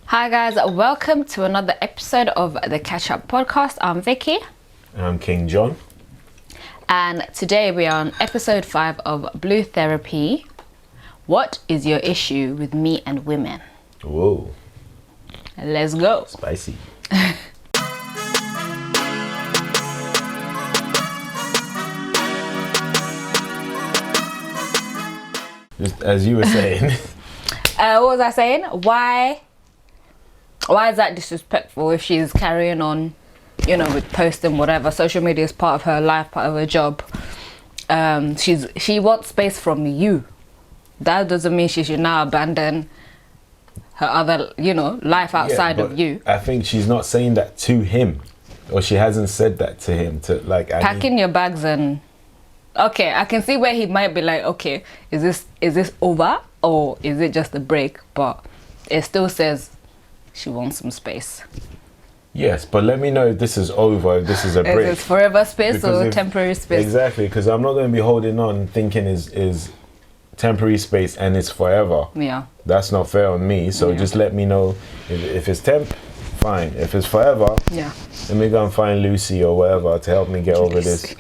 Hi guys, welcome to another episode of the Katchup podcast. I'm Vicky. I'm King John. And today we are on episode 5 of Blue Therapy. What is your issue with me and women? Whoa. Let's go. Spicy. Just as you were saying. What was I saying? Why is that disrespectful if she's carrying on, with posting whatever? Social media is part of her life, part of her job. She wants space from you. That doesn't mean she should now abandon her other, life outside of you. I think she's not saying that to him, or she hasn't said that to him. Packing your bags and. Okay, I can see where he might be like, okay, is this over or is it just a break? But it still says she wants some space. Yes, but let me know if this is over, if this is a break. Is it forever space or temporary space? Exactly, because I'm not going to be holding on thinking is temporary space and it's forever. Yeah. That's not fair on me, so just let me know if it's temp, fine. If it's forever, let me go and find Lucy or whatever to help me get over this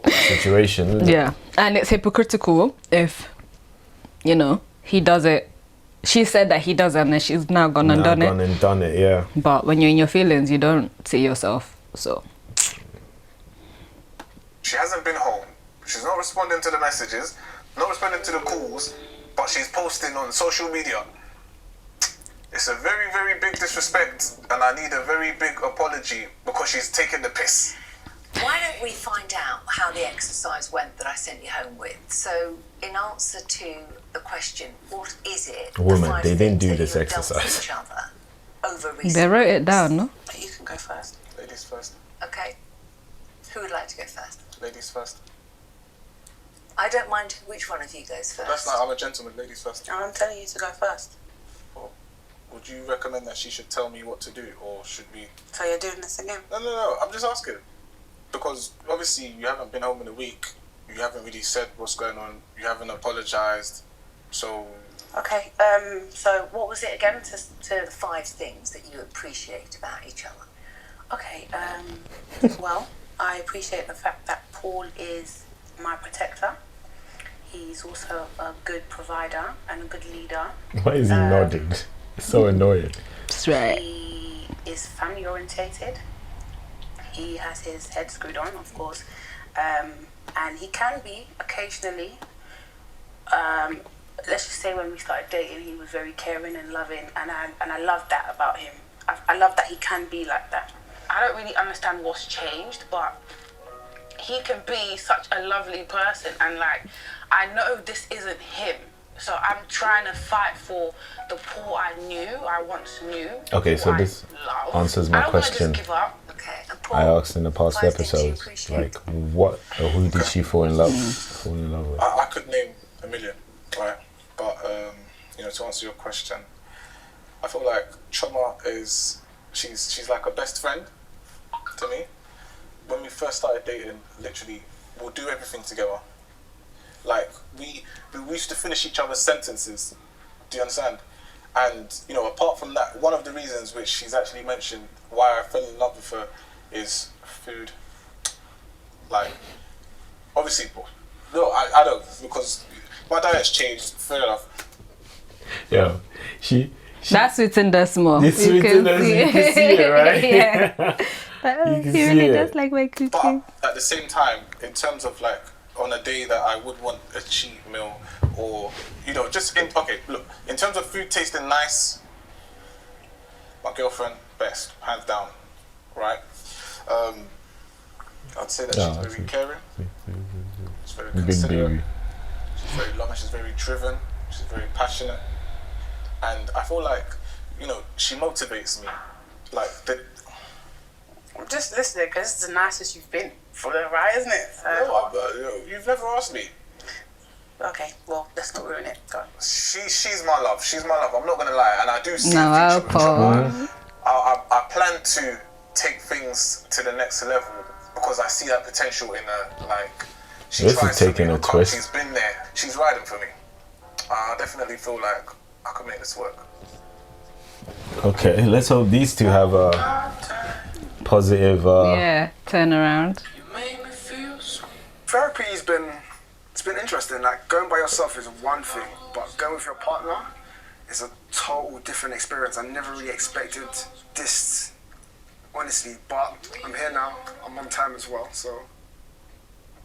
situation. Yeah, and it's hypocritical if he does it. She said that he does it and then she's now gone and done it. Yeah, but when you're in your feelings you don't see yourself. So she hasn't been home, she's not responding to the messages, not responding to the calls, but she's posting on social media. It's a very, very big disrespect and I need a very big apology because she's taking the piss. Why don't we find out how the exercise went that I sent you home with? So, in answer to the question, what is it? Woman, they didn't do this exercise. Each other over recent they wrote it down, no? You can go first. Ladies first. Okay. Who would like to go first? Ladies first. I don't mind which one of you goes first. That's not, I'm a gentleman. Ladies first. I'm telling you to go first. Well, would you recommend that she should tell me what to do, or should we? So you're doing this again? No. I'm just asking. Because obviously you haven't been home in a week, you haven't really said what's going on, you haven't apologised, so... Okay, so what was it again to the 5 things that you appreciate about each other? Okay, well, I appreciate the fact that Paul is my protector. He's also a good provider and a good leader. Why is he nodding? It's so annoying. That's right. He is family orientated. He has his head screwed on, of course, and he can be occasionally. Let's just say when we started dating, he was very caring and loving, and I love that about him. I love that he can be like that. I don't really understand what's changed, but he can be such a lovely person, and I know this isn't him. So I'm trying to fight for the Paul I once knew. Okay, so this answers my question. Just give up. Okay, Paul, I asked in the past episodes, what or who did she fall in love with? I could name a million, right? But to answer your question, I feel like Choma she's like a best friend to me. When we first started dating, literally, we'll do everything together. Like we used to finish each other's sentences. Do you understand? And apart from that, one of the reasons which she's actually mentioned why I fell in love with her is food. Like, obviously, no, I don't, because my diet's changed. Fair enough. Yeah, she that's written the small. It's written as you can see it, right? Yeah. But he really does like my cooking. But at the same time, in terms of on a day that I would want a cheat meal, or in terms of food tasting nice, my girlfriend best, hands down, right? I'd say that she's very caring, she's very considerate, she's very loving, she's very driven, she's very passionate, and I feel like she motivates me. I'm just listening because it's the nicest you've been for the ride, isn't it? You've never asked me. Okay, well, let's not ruin it. Go on. She's my love. She's my love. I'm not gonna lie, and I do see No, the future. I plan to take things to the next level because I see that potential in her. She this tries is taking to a twist. She's been there. She's riding for me. I definitely feel like I could make this work. Okay, let's hope these two have a positive. Turnaround. Therapy's been interesting. Like going by yourself is one thing, but going with your partner is a total different experience. I never really expected this, honestly, but I'm here now. I'm on time as well, so.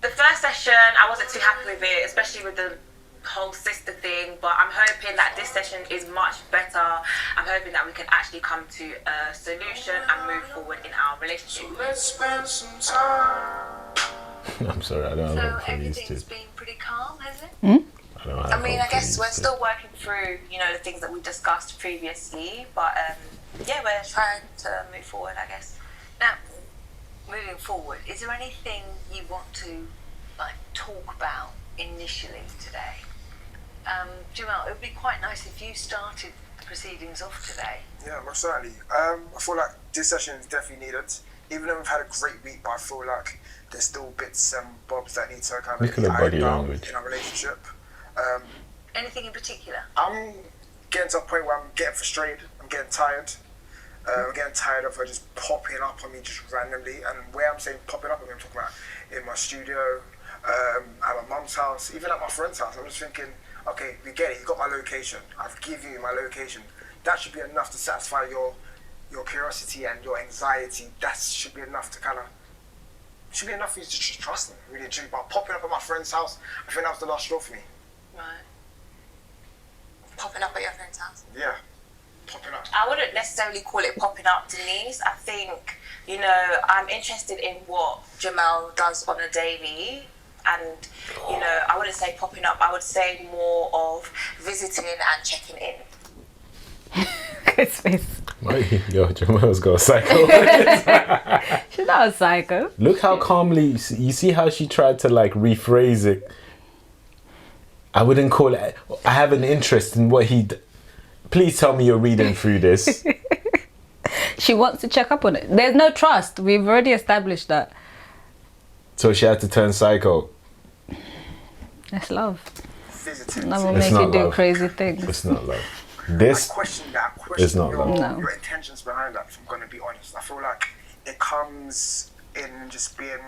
The first session, I wasn't too happy with it, especially with the whole sister thing, but I'm hoping that this session is much better. I'm hoping that we can actually come to a solution and move forward in our relationship. Let's spend some time. I'm sorry, I don't know. So everything's been pretty calm, has it? I mean, I guess we're still working through, the things that we discussed previously, but yeah, we're trying to move forward, I guess. Now, moving forward, is there anything you want to talk about initially today? Jamal, it would be quite nice if you started the proceedings off today. Yeah, most certainly. I feel like this session is definitely needed. Even though we've had a great week, but I feel like there's still bits and bobs that need to kind of be ironed out in our relationship. Anything in particular? I'm getting to a point where I'm getting frustrated. I'm getting tired. I'm getting tired of her just popping up on me just randomly. And where I'm saying popping up, I'm talking about in my studio, at my mum's house, even at my friend's house. I'm just thinking, okay, we get it. You got my location. I've given you my location. That should be enough to satisfy your curiosity and your anxiety. That should be enough to should be enough for you to just trust me, really and truly. But popping up at my friend's house, I think that was the last straw for me. Right. Popping up at your friend's house? Yeah, popping up. I wouldn't necessarily call it popping up, Denise. I think, I'm interested in what Jamal does on a daily. And, I wouldn't say popping up. I would say more of visiting and checking in. Good face. Yo, Jamal's got a psycho. She's not a psycho. Look how calmly, you see how she tried to rephrase it. I wouldn't call it, I have an interest in what please tell me you're reading through this. She wants to check up on it. There's no trust. We've already established that. So she had to turn psycho. That's love. Visiting. That will It's make not you do love. crazy things. It's not love. This I question is not love. No. your intentions behind that, if I'm going to be honest. I feel like it comes in just being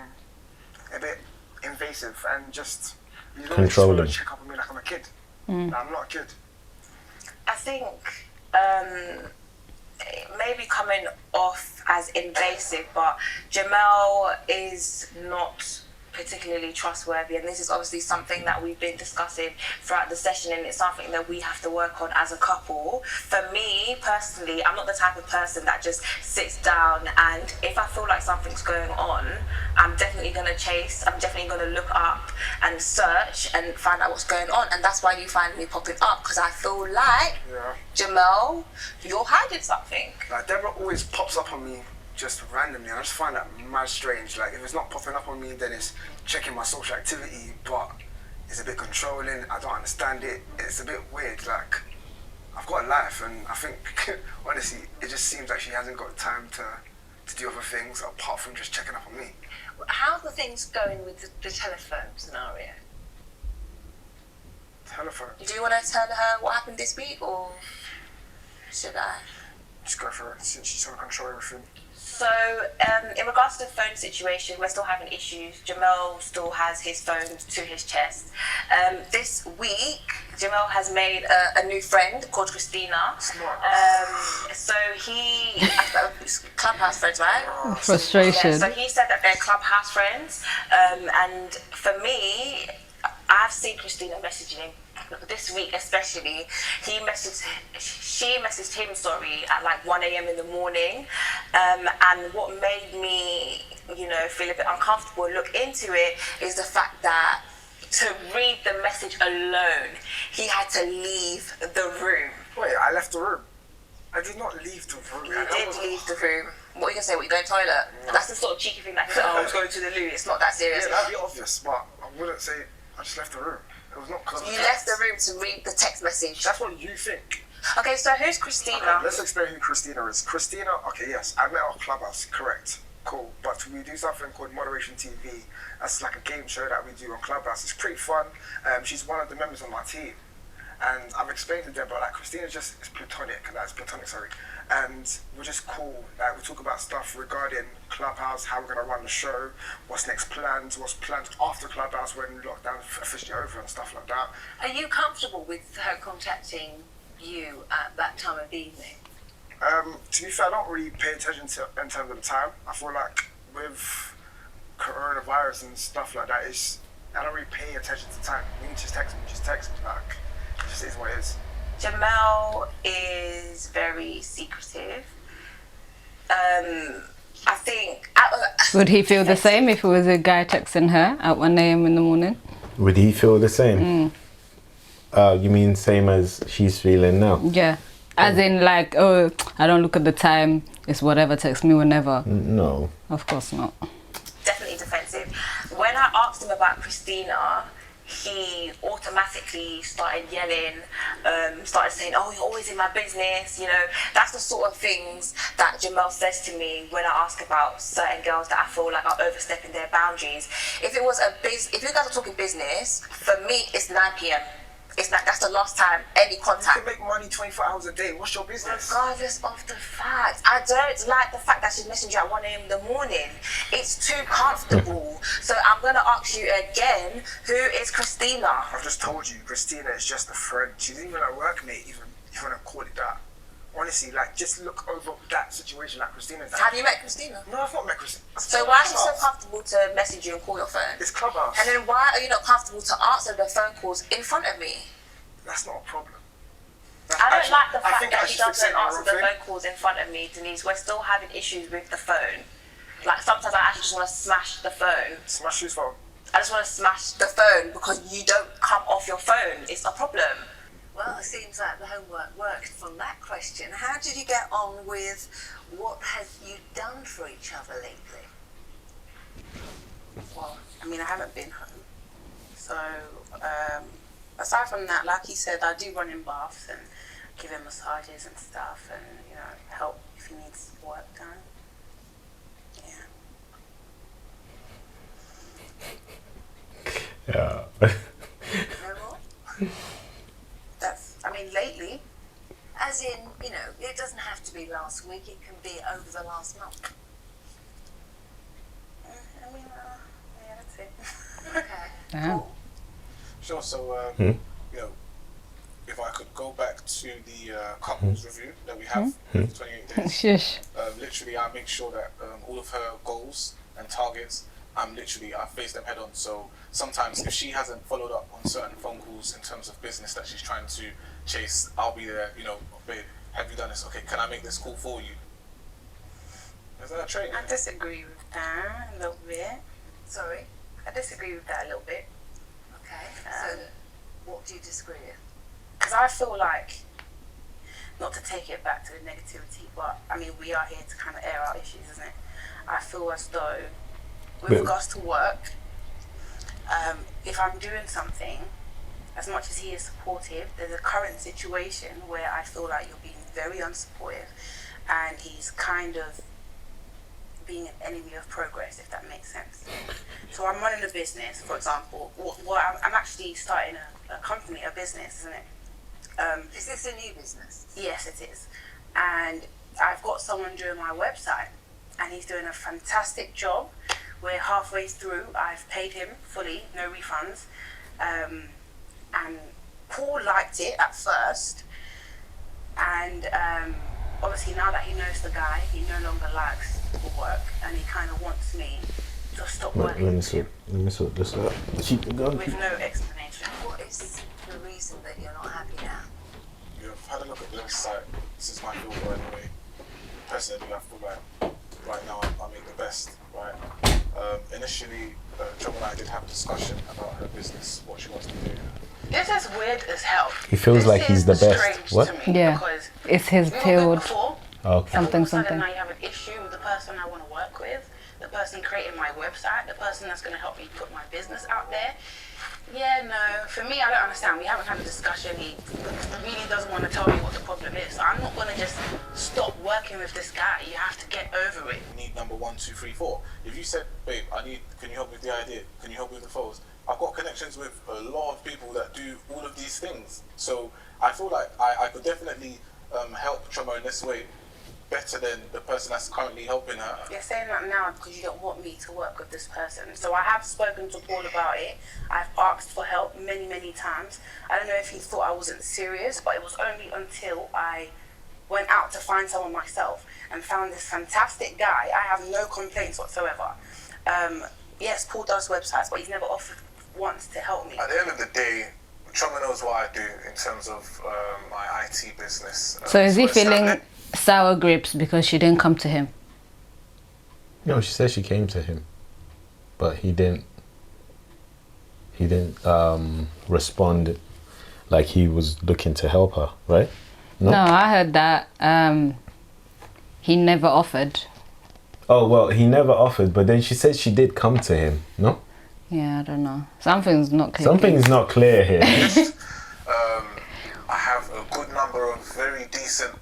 a bit invasive and just you don't Controlling. just check up on me like I'm a kid. No, I'm not a kid. I think maybe coming off as invasive, but Jamal is not particularly trustworthy, and this is obviously something that we've been discussing throughout the session, and it's something that we have to work on as a couple. For me personally, I'm not the type of person that just sits down, and if I feel like something's going on, I'm definitely going to chase, I'm definitely going to look up and search and find out what's going on. And that's why you find me popping up, because I feel like Jamal, you're hiding something. Like Deborah always pops up on me just randomly, and I just find that mad strange. Like if it's not popping up on me, then it's checking my social activity, but it's a bit controlling. I don't understand it. It's a bit weird. Like I've got a life, and I think honestly, it just seems like she hasn't got time to do other things apart from just checking up on me. How are the things going with the telephone scenario? Telephone. Do you want to tell her what happened this week, or should I? Just go for it since she's trying to control everything. So, in regards to the phone situation, we're still having issues. Jamal still has his phone to his chest. This week, Jamal has made a new friend called Christina. So he, Clubhouse friends, right? Frustration. Yeah, so he said that they're Clubhouse friends. And for me, I've seen Christina messaging him. This week especially, she messaged him, at 1 a.m. in the morning, and what made me, feel a bit uncomfortable and look into it is the fact that to read the message alone, he had to leave the room. Wait, I left the room. I did not leave the room. You did leave the room. What are you gonna say? What, you going to the toilet? That's the sort of cheeky thing that he said, I was going to the loo. It's not that serious. Yeah, that'd be obvious, but I wouldn't say I just left the room. It was not because you left the room to read the text message. That's what you think. Okay, so who's Christina? Okay, let's explain who Christina is. Christina, okay, yes, I met her at Clubhouse, correct, cool. But we do something called Moderation TV. That's like a game show that we do on Clubhouse. It's pretty fun. She's one of the members on my team. And I've explained to Deborah, like, Christina's just, it's platonic, and we're just cool. Like, we talk about stuff regarding Clubhouse, how we're gonna run the show, what's next planned, what's planned after Clubhouse when lockdown's officially over and stuff like that. Are you comfortable with her contacting you at that time of the evening? To be fair, I don't really pay attention to in terms of the time. I feel like with coronavirus and stuff like that, I don't really pay attention to time. You can just text me, like, it just is what it is. Jamel is very secretive. I think... Would he feel the same if it was a guy texting her at 1 a.m. in the morning? Would he feel the same? You mean same as she's feeling now? Yeah. As in, like, oh, I don't look at the time, it's whatever, text me whenever. No. Of course not. Definitely defensive. When I asked him about Christina, he automatically started yelling, started saying, oh, you're always in my business, you know. That's the sort of things that Jamel says to me when I ask about certain girls that I feel like are overstepping their boundaries. If it was if you guys are talking business, for me, it's 9 p.m. It's like that's the last time any contact. You can make money 24 hours a day. What's your business? Regardless of the fact, I don't like the fact that she's messaging you at 1 a.m. in the morning. It's too comfortable. So I'm gonna ask you again, who is Christina? I've just told you, Christina is just a friend. She's even a workmate, even if you wanna call it that. Honestly, like, just look over that situation like Christina's. Have you met Christina? No, I've not met Christina. So why is she so comfortable to message you and call your phone? It's Clubhouse. And then why are you not comfortable to answer the phone calls in front of me? That's not a problem. I don't like the fact that she doesn't answer the phone calls in front of me, Denise. We're still having issues with the phone. Like, sometimes I actually just want to smash the phone. Smash whose phone? I just want to smash the phone because you don't come off your phone. It's a problem. Well, it seems like the homework worked from that question. How did you get on with what have you done for each other lately? Well, I mean, I haven't been home. So, aside from that, like he said, I do run in baths and give him massages and stuff and, you know, help if he needs work done. Yeah. Yeah. No more? I mean, lately. As in, you know, it doesn't have to be last week, it can be over the last month. I mean, yeah, that's it. Okay, Yeah. cool. Sure. So, you know, if I could go back to the couples review that we have for 28 days. Shush. Literally, I make sure that all of her goals and targets, I face them head on. So sometimes if she hasn't followed up on certain phone calls in terms of business that she's trying to chase, I'll be there, you know, babe, have you done this? Okay, can I make this call for you? Is that a trait? I disagree with that a little bit. Sorry? I disagree with that a little bit. Okay, so what do you disagree with? Because I feel like, not to take it back to the negativity, but I mean, we are here to kind of air our issues, isn't it? I feel as though, with regards to work, if I'm doing something, as much as he is supportive, there's a current situation where I feel like you're being very unsupportive and he's kind of being an enemy of progress, if that makes sense. So I'm running a business, for example. I'm actually starting a company, a business, isn't it? Is this a new business? Yes, it is. And I've got someone doing my website and he's doing a fantastic job. We're halfway through. I've paid him fully, no refunds. And Paul liked it at first. And obviously now that he knows the guy, he no longer likes the work and he kind of wants me to stop working with him. Let me sort this out. With no explanation. What is the reason that you're not happy now? I've had a look at the website. This is my field anyway. Personally, I feel like right now I make the best, right? Initially, John and I did have a discussion about her business, what she wants to do. This is weird as hell. He feels This like he's the is best. strange What? to me Yeah. because It's his we were good field. before, Okay. Something, all of a sudden something. now you have an issue with the person I want to work with, the person creating my website, the person that's going to help me put my business out there. Yeah, no, for me, I don't understand. We haven't had a discussion. He really doesn't want to tell me what the problem is. So I'm not going to just stop working with this guy. You have to get over it. Need number 1, 2, 3, 4. If you said, babe, can you help with the idea? Can you help with the photos? I've got connections with a lot of people that do all of these things. So I feel like I could definitely help Choma in this way better than the person that's currently helping her. You're saying that now because you don't want me to work with this person. So I have spoken to Paul about it. I've asked for help many, many times. I don't know if he thought I wasn't serious, but it was only until I went out to find someone myself and found this fantastic guy. I have no complaints whatsoever. Yes, Paul does websites, but he's never offered once to help me. At the end of the day, Choma knows what I do in terms of my IT business. So is he feeling sour grapes because she didn't come to him? No, she said she came to him, but he didn't respond like he was looking to help her, right? No, I heard that he never offered. Oh, well, he never offered, but then she said she did come to him, no? Yeah, I don't know. Something's not clear. Something's not clear here. I have a good number of very decent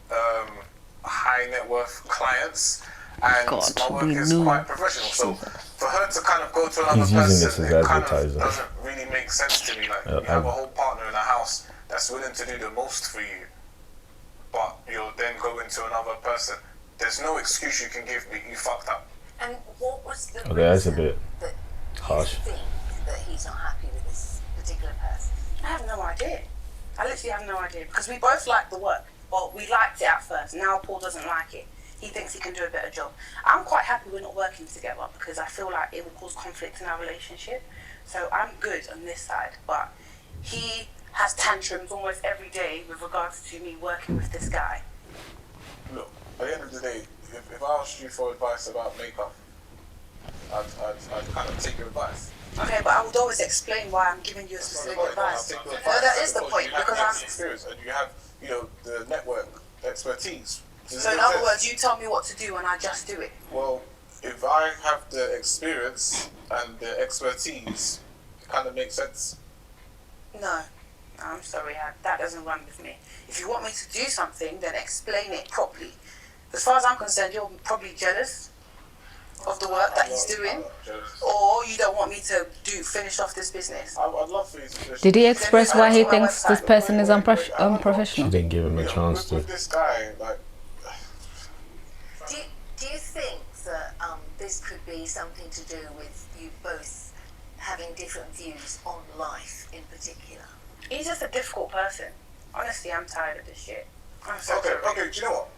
high net worth clients, and my work is quite professional. So for her to kind of go to another He's using person, this as it kind of advertising. doesn't really make sense to me. Like you have a whole partner in the house that's willing to do the most for you, but you'll then go into another person. There's no excuse you can give me. You fucked up. And what was the Okay, that's a reason bit that harsh. you think that he's not happy with this particular person? I have no idea. I literally have no idea because we both like the work. Well, we liked it at first. Now Paul doesn't like it. He thinks he can do a better job. I'm quite happy we're not working together because I feel like it will cause conflict in our relationship. So I'm good on this side, but he has tantrums almost every day with regards to me working with this guy. Look, at the end of the day, if I asked you for advice about makeup, I'd kind of take your advice. Okay, but I would always explain why I'm giving you a specific advice. No, that is the point because I'm. Experience and you have, the network expertise. So in other words, you tell me what to do and I just do it. Well, if I have the experience and the expertise, it kind of makes sense. No, I'm sorry, that doesn't run with me. If you want me to do something, then explain it properly. As far as I'm concerned, you're probably jealous of the work that he's doing, or you don't want me to finish off this business. I'd love for you to finish. Did he express why he thinks this person is unprofessional? She didn't give him a chance to. With this guy, like. Do you think that this could be something to do with you both having different views on life in particular? He's just a difficult person. Honestly, I'm tired of this shit. I'm so Okay, tired. do you know what?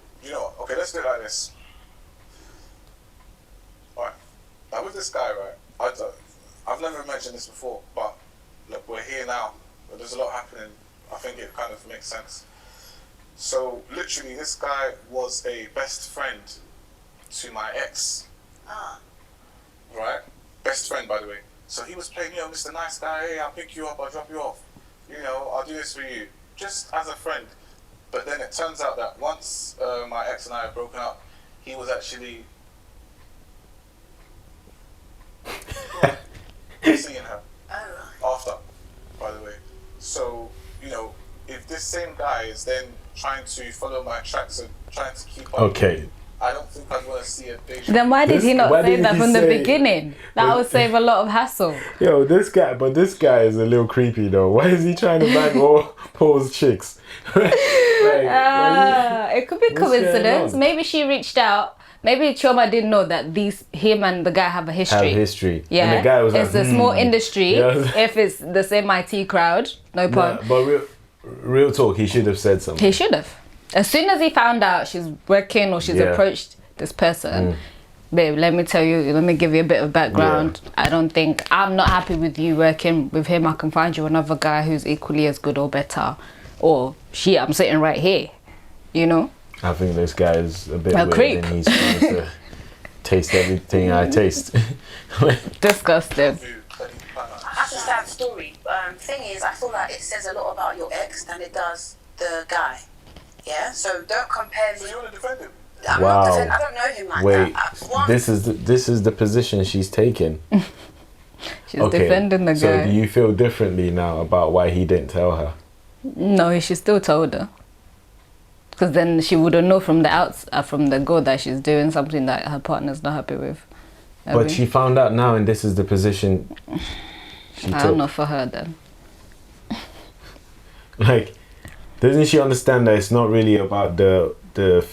Okay, let's do it like this. Alright. Now with this guy, right, I've never mentioned this before, but look, we're here now. There's a lot happening. I think it kind of makes sense. So literally, this guy was a best friend to my ex. Right? Best friend, by the way. So he was playing, Mr. Nice Guy, hey, I'll pick you up, I'll drop you off. I'll do this for you. Just as a friend. But then it turns out that once my ex and I had broken up, he was actually seeing her after, by the way. So, if this same guy is then trying to follow my tracks and trying to keep up, Okay. I don't think I'd want to see a deja. Then why did he not why say didn't that he from the say- beginning? That would save a lot of hassle. Yo, this guy is a little creepy though. Why is he trying to bang all Paul's chicks? It could be what's coincidence. going on? Maybe she reached out. Maybe Choma didn't know that him and the guy have a history. Have history. Yeah, And the guy was it's like, a small industry. Yeah. If it's the same IT crowd, no problem. Nah, but real talk, he should have said something. He should have. As soon as he found out she's working or she's Yeah. approached this person, babe, let me give you a bit of background. Yeah. I'm not happy with you working with him. I can find you another guy who's equally as good or better. Or I'm sitting right here, I think this guy is a bit A weird creep. and he's trying to taste everything I taste. Disgusting. That's a sad story. Thing is, I feel like it says a lot about your ex than it does the guy. Yeah, so don't compare me. So you want to defend him? I'm Wow. not I don't know him like Wait, that. this is the position she's taking. She's defending the So guy. do you feel differently now about why he didn't tell her? No, she still told her. Because then she wouldn't know from the go that she's doing something that her partner's not happy with. But she found out now, and this is the position she I don't know for her then. Like, doesn't she understand that it's not really about the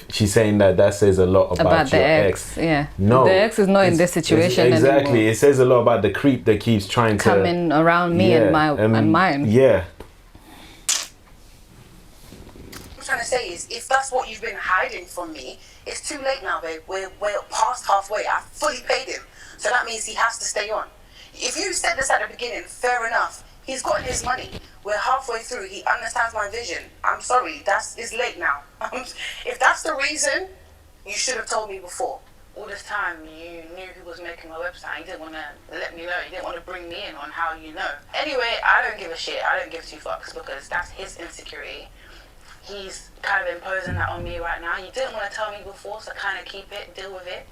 she's saying that says a lot about the your ex. Yeah. No, the ex is not in this situation exactly anymore. It says a lot about the creep that keeps trying to coming around me and mine. Yeah. I'm trying to say is, if that's what you've been hiding from me, it's too late now, babe. We're past halfway. I fully paid him, so that means he has to stay on. If you said this at the beginning, fair enough. He's gotten his money. We're halfway through. He understands my vision. I'm sorry, it's late now. If that's the reason, you should have told me before. All this time, you knew who was making my website. You didn't want to let me know. You didn't want to bring me in on how you know. Anyway, I don't give a shit. I don't give two fucks because that's his insecurity. He's kind of imposing that on me right now. You didn't want to tell me before, so kind of keep it, deal with it.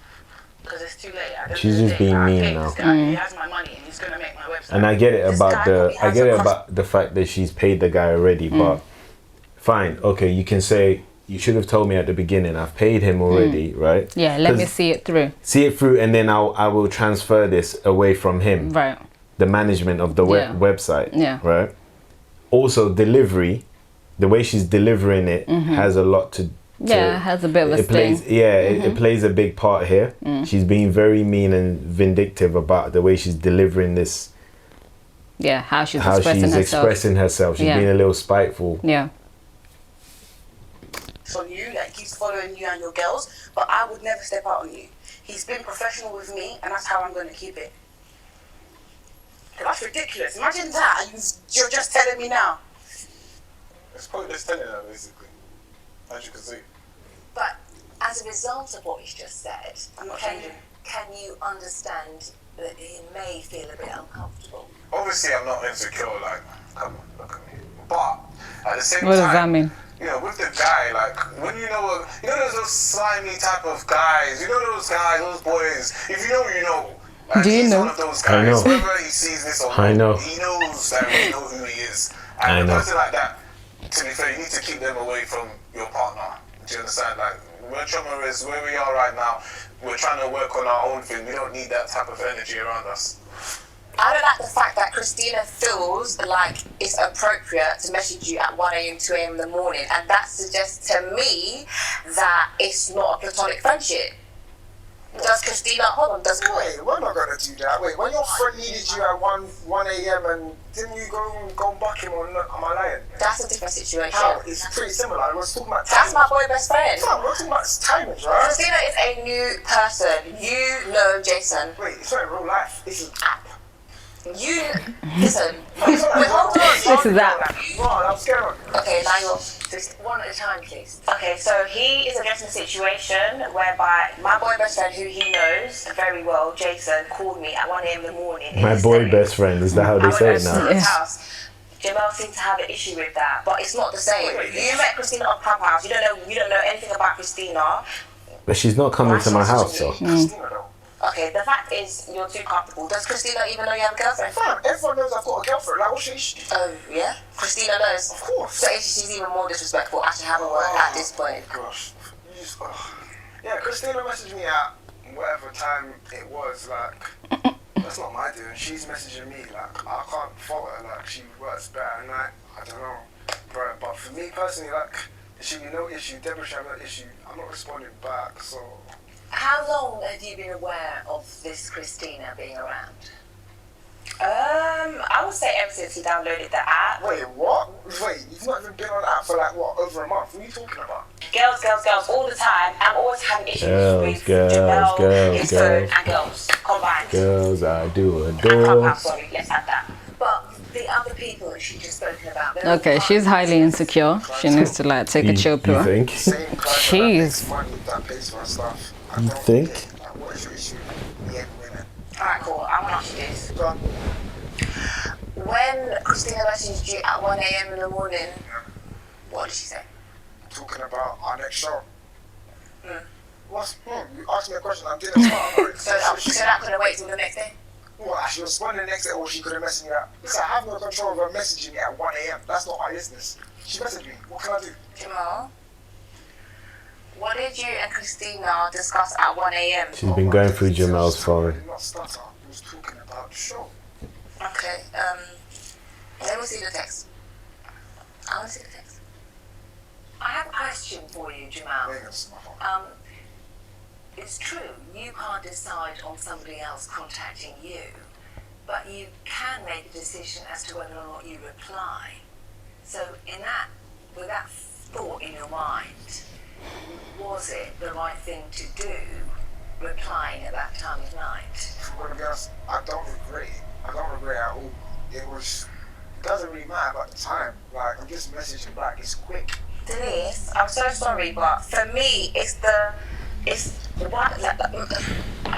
Because it's too late. She's just being mean now. He has my money and he's gonna make my website. And I get it about the fact that she's paid the guy already, but fine, okay, you can say you should have told me at the beginning. I've paid him already, right? Yeah, let me see it through. See it through, and then I will transfer this away from him. Right. The management of the website. Yeah. Right. Also, delivery, the way she's delivering it has a lot to. Yeah, has a bit of a sting. It plays a big part here. She's being very mean and vindictive about the way she's delivering this. Yeah, how she's expressing herself. She's being a little spiteful. Yeah. On you, like keeps following you and your girls, but I would never step out on you. He's been professional with me, and that's how I'm going to keep it. That's ridiculous. Imagine that, and you're just telling me now. It's pointless telling her, basically. As you can see. But as a result of what he's just said, I'm not changing. Can you understand that he may feel a bit uncomfortable? Obviously, I'm not insecure, like, come on, look at me. But at the same time, what does that mean? You know, with the guy, like, when you know those slimy type of guys, those guys, those boys, if you know, you know. Like, do you he's know? One of those guys. I know. Whether he sees this or not, he knows that we know who he is. And a person like that, to be fair, you need to keep them away from your partner. Do you understand? Like, where trauma is, where we are right now, we're trying to work on our own thing. We don't need that type of energy around us. I don't like the fact that Christina feels like it's appropriate to message you at 1 a.m., 2 a.m. in the morning, and that suggests to me that it's not a platonic friendship. Does Christina, Wait, we're not gonna do that. Wait, when your friend needed you at 1 a.m. and didn't you go buck him on am I lying? That's a different situation. How? It's pretty similar. We're talking about That's my boy best friend. Fam, we're talking about timings, right? Christina is a new person. You know Jason. Wait, it's not in real life. This is app. You listen. Wait, hold on. This is that. Wow, I'm scared. Okay, now you're. One at a time, please. Okay, so he is addressing a situation whereby my boy best friend, who he knows very well, Jason, called me at 1 a.m. in the morning. My boy best friend, is that how they say it now? His house. Jamel seems to have an issue with that, but it's not the same. You met Christina on Clubhouse. You don't know anything about Christina. But she's not coming to my house, though. Okay, the fact is you're too comfortable. Does Christina even know you have a girlfriend? Fam, everyone knows I've got a girlfriend. Like, what's your issue? Oh, yeah? Christina knows? Of course. So she's even more disrespectful actually having work at this point. Gosh. Yeah, Christina messaged me at whatever time it was, like, that's not my doing. She's messaging me, like, I can't follow her, like, she works better at night. I don't know. But for me personally, like, there should be no issue. Deborah should have no issue. I'm not responding back, so... How long have you been aware of this Christina being around? I would say ever since he downloaded the app. Wait, what? Wait, you've not even been on the app for like, what, over a month? What are you talking about? Girls, all the time. I'm always having issues with girls, Jamel, his phone, girls. and girls combined. Girls, I do And adore. Clubhouse, sorry, let's have that. But the other people that she's just spoken about. Okay, she's highly insecure. She needs to like take a chill pill. You think? Same guy Jeez. that makes money that pays for her stuff. I You don't think? get it. Like, what is your issue? Yeah, women. Alright, cool. I want to ask you this. Go on. When Christina messaged you at 1 a.m. in the morning, what did she say? Talking about our next show. Mm. You asked me a question, I didn't start. So that couldn't wait till the next day? Well, she responded the next day, or she could have messaged me at. Listen, I have no control of her messaging me at 1 a.m. That's not my business. She messaged me. What can I do? Jamal, what did you and Christina discuss at 1 a.m.? She's been going through Jamel's phone. Not stutter. We was talking about the show. Okay. Let me see the text. I want to see the text. I have a question for you, Jamal. Wait, that's my phone. It's true, you can't decide on somebody else contacting you, but you can make a decision as to whether or not you reply. So with that thought in your mind, was it the right thing to do, replying at that time of night? Well, to be honest, I don't regret it. I don't regret it at all. It doesn't really matter about the time. Like, I'm just messaging back. It's quick. Denise, I'm so sorry, but for me, it's the why. Like, I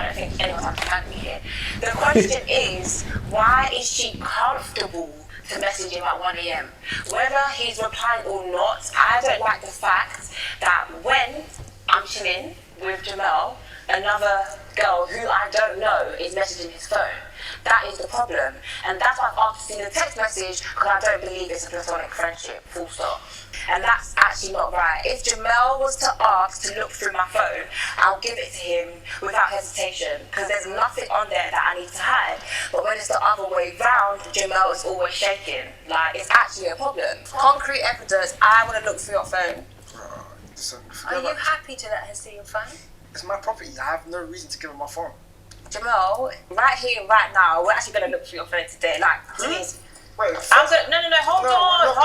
don't think anyone's understanding me here. The question is, why is she comfortable to message him at 1 a.m? Whether he's replying or not, I don't like the fact that when I'm chilling with Jamel, another girl who I don't know is messaging his phone. That is the problem. And that's why I've asked to see the text message, because I don't believe it's a platonic friendship, full stop. And that's actually not right. If Jamel was to ask to look through my phone, I'll give it to him without hesitation, because there's nothing on there that I need to hide. But when it's the other way round, Jamel is always shaking. Like, it's actually a problem. Concrete evidence, I want to look through your phone. Listen, Are you happy to let her see your phone? It's my property. I have no reason to give her my phone. Jamel, right here, right now, we're actually going to look through your phone today. Like, please. Wait, I'm gonna, no, hold on.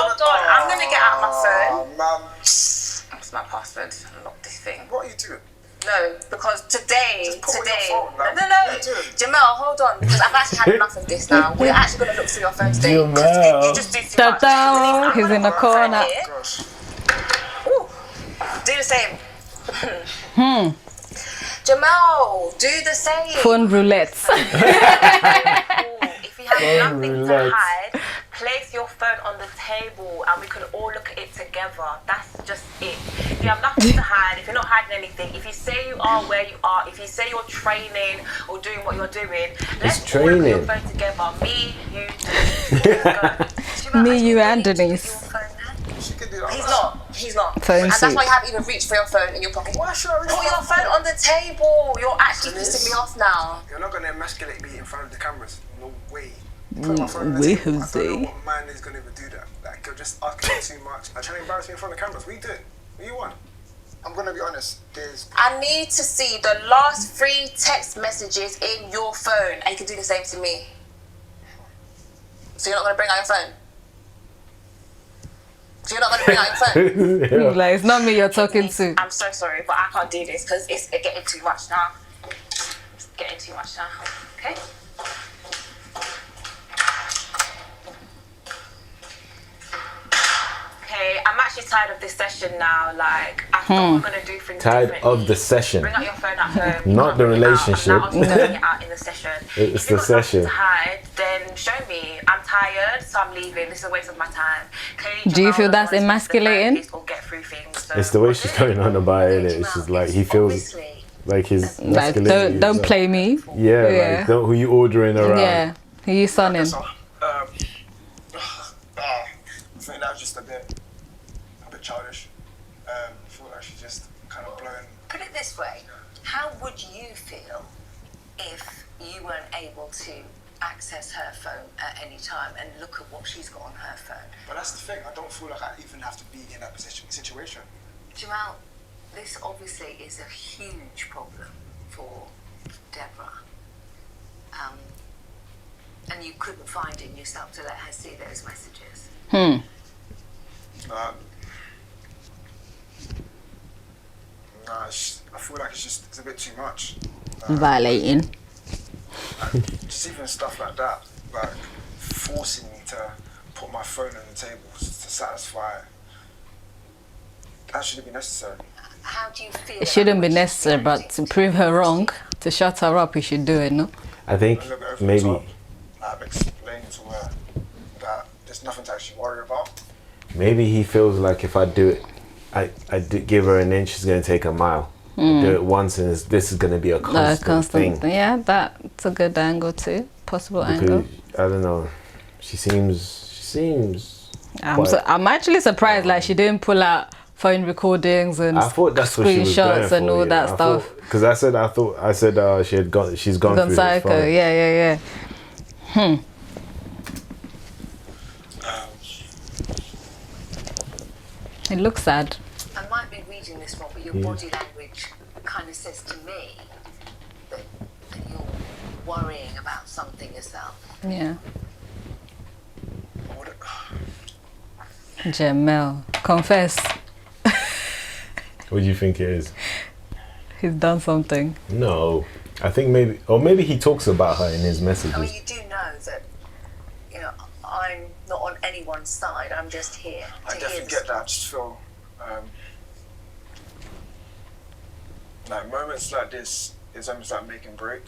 I'm gonna get out my phone. Oh, man. What's my password? Unlock this thing. What are you doing? No, because today, Just put it on your phone, like, no. what are you doing? Jamel, hold on, because I've actually had enough of this now. We're actually gonna look through your phone today. 'Cause Jamel. you just do too much. Ta-da! He's in the corner. Gosh. Ooh, do the same. Jamel, do the same. Phone roulette. If you have nothing to roulette. hide, place your phone on the table and we can all look at it together. That's just it. If you have nothing to hide, if you're not hiding anything, if you say you are where you are, if you say you're training or doing what you're doing, let's all look at your training. phone together. Me, you, Denise. Me, you, and Denise. Your phone now? She can do that. He's not. Phone And that's seat. why you haven't even reached for your phone in your pocket. Why should I reach Put for your my phone on the table. You're actually Denise? pissing me off now. You're not gonna emasculate me in front of the cameras. No way. Put my phone on the we table. I Jose. don't know what man is gonna even do that. Like, you're just asking me too much. I'm trying to embarrass me in front of the cameras. What are you doing? What do you want? I'm gonna be honest. I need to see the last 3 text messages in your phone, and you can do the same to me. So you're not gonna bring out your phone? So you're not gonna bring out your phone? Like, it's not me you're talking to. I'm so sorry, but I can't do this because it's getting too much now. It's getting too much now. Okay? Okay, I'm actually tired of this session now. Like, I thought we were gonna do things Tired differently. of the session. Bring out your phone at home. Not the bring it out. relationship. I'm now bring it out in the session. It's If you've the got nothing session. to hide, then show me. I'm tired, so I'm leaving. This is a waste of my time. Okay, Do you Jamal feel that's doesn't want to speak to the emasculating? therapist or get through things, so It's the way what she's do? going on about it. Okay, It's just Jamal, like he it's feels obviously like his Like, masculinity. don't is, play me. Yeah, Yeah. like don't, who you ordering around? Yeah, who you sonning? So, I think that was just a bit childish. I feel like she's just kind of blowing. Put it this way, how would you feel if you weren't able to access her phone at any time and look at what she's got on her phone? But that's the thing. I don't feel like I even have to be in that situation. Jamal, this obviously is a huge problem for Deborah. And you couldn't find in yourself to let her see those messages. I feel like it's a bit too much. Violating. Just even stuff like that, like forcing me to put my phone on the table to satisfy. That shouldn't be necessary. How do you feel? It shouldn't be about what she's necessary, but reacting to prove her wrong, to shut her up, you should do it, no? I think A little bit over the maybe top. I've explained to her that there's nothing to actually worry about. maybe he feels like if I do it, I do give her an inch, she's gonna take a mile. I do it once, and this is gonna be a constant thing. Yeah, that's a good angle too. Possible angle. Because, I don't know. She seems. I'm actually surprised. Like, she didn't pull out phone recordings and I thought that's what she was going screenshots and for, all yeah. that stuff. Because I said she's gone Gone through psycho. this. Fine. Yeah. It looks sad. I might be reading this wrong, but your body language kind of says to me that you're worrying about something yourself. Yeah. What- Jamel, confess. What do you think it is? He's done something. No, I think maybe he talks about her in his I mean, messages. you do know that, I'm not on anyone's side. I'm just here I to hear definitely the get that. I just feel like moments like this is almost like make and break.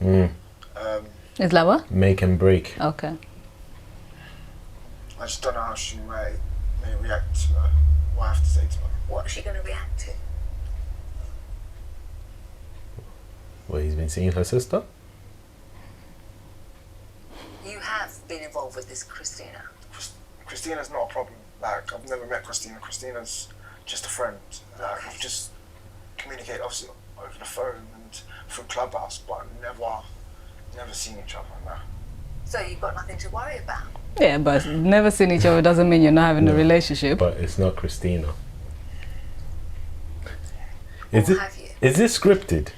Is that what? Make and break. Okay. I just don't know how she may react to what I have to say to her. What's she going to react to? Well, he's been seeing her sister. You have been involved with this, Christina. Christina's not a problem. Like, I've never met Christina. Christina's just a friend. Like, Okay. we just communicate obviously over the phone and through Clubhouse, but never seen each other. Nah. So you've got nothing to worry about. Yeah, but never seen each other doesn't mean you're not having a relationship. But it's not Christina. Or Is it? have you? Is this scripted?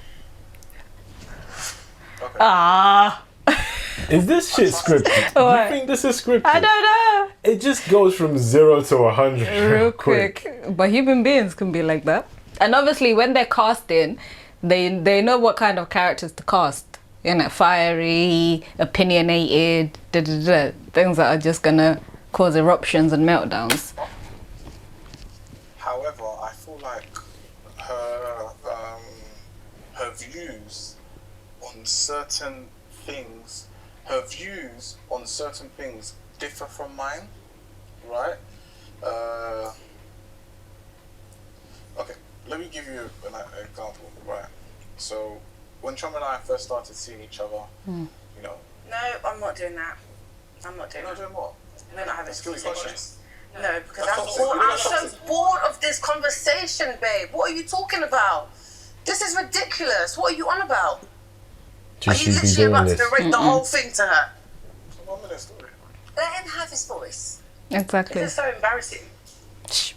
Okay. Ah, Is this shit scripted? Do What? you think this is scripted? I don't know. It just goes from 0 to 100 Real quick. But human beings can be like that. And obviously when they're casting, they know what kind of characters to cast. Fiery, opinionated, things that are just gonna cause eruptions and meltdowns. However, I feel like her views on certain things, differ from mine, right? Okay, let me give you an example, right? So, when Chum and I first started seeing each other, No, I'm not doing that. I'm not doing you're not that. doing what? We're not having this Skills conversation. coaches. No, because That's I'm, toxic. You're I'm not so toxic. bored of this conversation, babe. What are you talking about? This is ridiculous. What are you on about? Should Are she you be literally doing about to this? narrate the whole thing to her? It's a 1 minute story. Let him have his voice. Exactly. This is so embarrassing.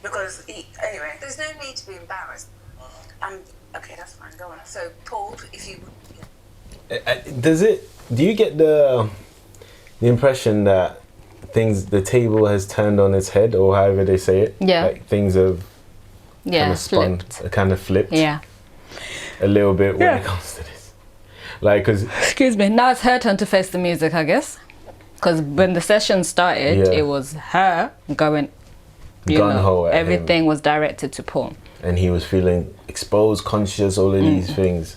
Because, anyway, There's no need to be embarrassed. okay, that's fine. Go on. So, Paul, if you... Do you get the impression that the table has turned on its head, or however they say it? Yeah. Like things have kind Yeah, of spun, flipped. kind of flipped Yeah. a little bit when Yeah. it comes to this. Like, because Excuse me. Now it's her turn to face the music, I guess. Because when the session started, Yeah. it was her going, gun-ho at him. everything was directed to Paul. And he was feeling exposed, conscious, all of these things.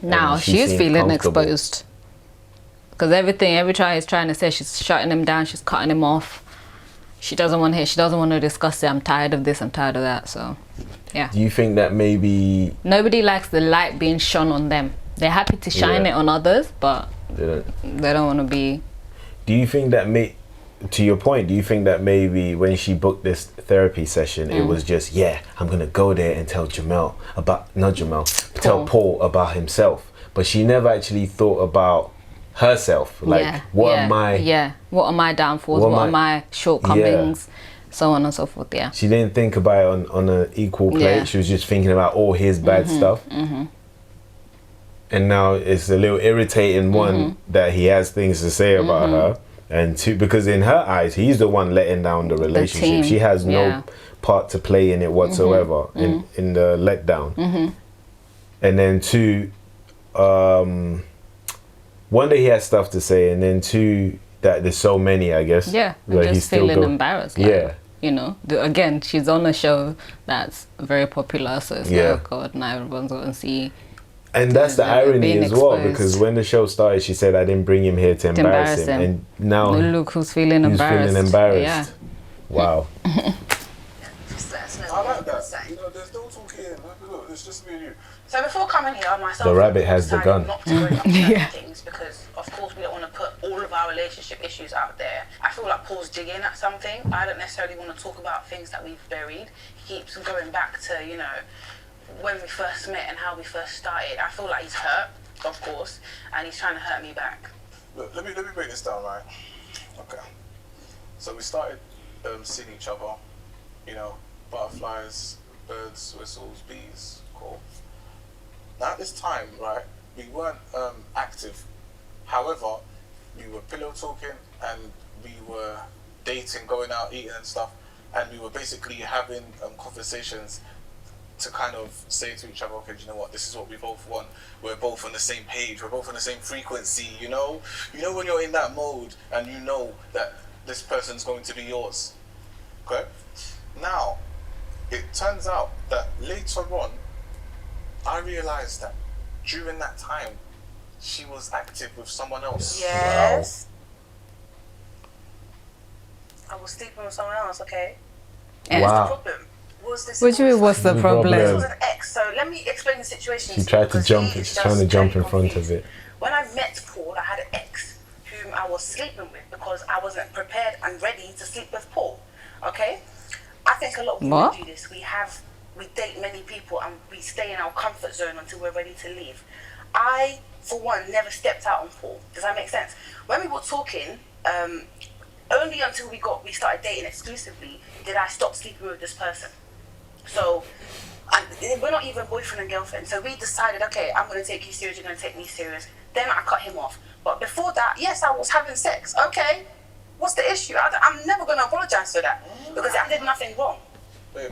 Now And she she's seemed feeling comfortable. exposed. Because every time he's trying to say, she's shutting him down, she's cutting him off. She doesn't want to hear, she doesn't want to discuss it. I'm tired of this, I'm tired of that. So, yeah. Do you think that maybe Nobody likes the light being shone on them. They're happy to shine Yeah. it on others, but they don't want to be. Do you think that to your point, do you think that maybe when she booked this therapy session, it was just, I'm going to go there and tell tell Paul about himself. But she never actually thought about herself. Like, what are my downfalls? What are my shortcomings? So on and so forth, yeah. She didn't think about it on an equal plate. Yeah. She was just thinking about all his bad stuff. And now it's a little irritating, one, that he has things to say about her. And two, because in her eyes, he's the one letting down the relationship. team, She has no yeah. part to play in it whatsoever, in the letdown. And then two, one, that he has stuff to say, and then two, that there's so many, I guess. Yeah, and where he's just still feeling embarrassed. Like, Yeah. Again, she's on a show that's very popular, so it's Yeah. like, oh God, now everyone's going to see. And that's the Yeah, irony being as well, exposed. because when the show started, she said, I didn't bring him here to embarrass him. And now Look who's feeling he's embarrassed. feeling embarrassed. Yeah. Wow. Just let us know I what like you that. say. There's no talking. Look, it's just me and you. So before coming here, myself, The rabbit has the gun. decided not to bring up certain Yeah. things because, of course, we don't want to put all of our relationship issues out there. I feel like Paul's digging at something. I don't necessarily want to talk about things that we've buried. He keeps going back to, when we first met and how we first started. I feel like he's hurt, of course, and he's trying to hurt me back. Look, let me break this down, right? Okay. So we started seeing each other, butterflies, birds, whistles, bees, cool. Now at this time, right, we weren't active. However, we were pillow talking and we were dating, going out, eating and stuff, and we were basically having conversations to kind of say to each other, okay, do you know what, this is what we both want. We're both on the same page, we're both on the same frequency, you know? You know when you're in that mode and you know that this person's going to be yours. Okay? Now, it turns out that later on, I realized that during that time, she was active with someone else. Yes. I was sleeping with someone else, okay? Yeah. What's the Wow. problem? Was this What do you mean, what's the The problem? This problem. was an ex, so let me explain the situation. She to you, tried to because jump. he is She's just trying to jump very in front of confused. it. When I met Paul, I had an ex whom I was sleeping with because I wasn't prepared and ready to sleep with Paul. Okay? I think a lot of women What? do this. We date many people and we stay in our comfort zone until we're ready to leave. I, for one, never stepped out on Paul. Does that make sense? When we were talking, only until we started dating exclusively did I stop sleeping with this person. So, and we're not even boyfriend and girlfriend. So we decided, okay, I'm going to take you serious, you're going to take me serious. Then I cut him off. But before that, yes, I was having sex. Okay, what's the issue? I'm never going to apologize for that because I did nothing wrong. Babe,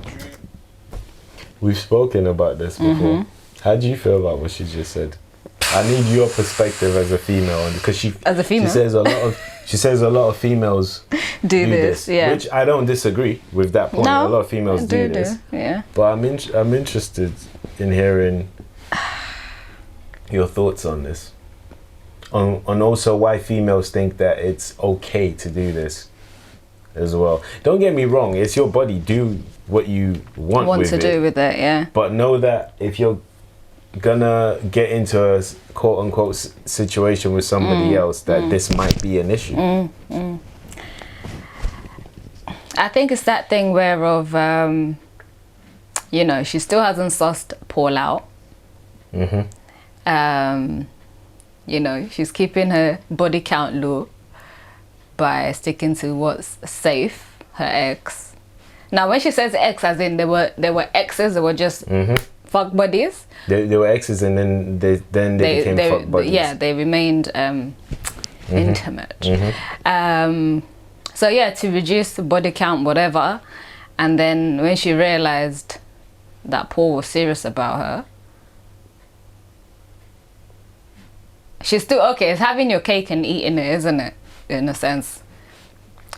We've spoken about this before. How do you feel about what she just said? I need your perspective as a female, because she As a female? she says a lot of females Do this, yeah. which I don't disagree with that point. No, A lot of females do this, yeah. but I'm interested in hearing your thoughts on this, on also why females think that it's okay to do this as well. Don't get me wrong, it's your body. Do what you want with to it. do with it, yeah. But know that if you're gonna get into a quote unquote situation with somebody else, that this might be an issue. I think it's that thing where of, you know, she still hasn't sussed Paul out. You know, she's keeping her body count low by sticking to what's safe, her ex. Now, when she says ex, as in they were exes, they were just fuck buddies. They were exes, and then they became fuck buddies. Yeah, they remained intimate. So yeah, to reduce the body count, whatever. And then when she realized that Paul was serious about her, she's still okay. It's having your cake and eating it, isn't it? In a sense,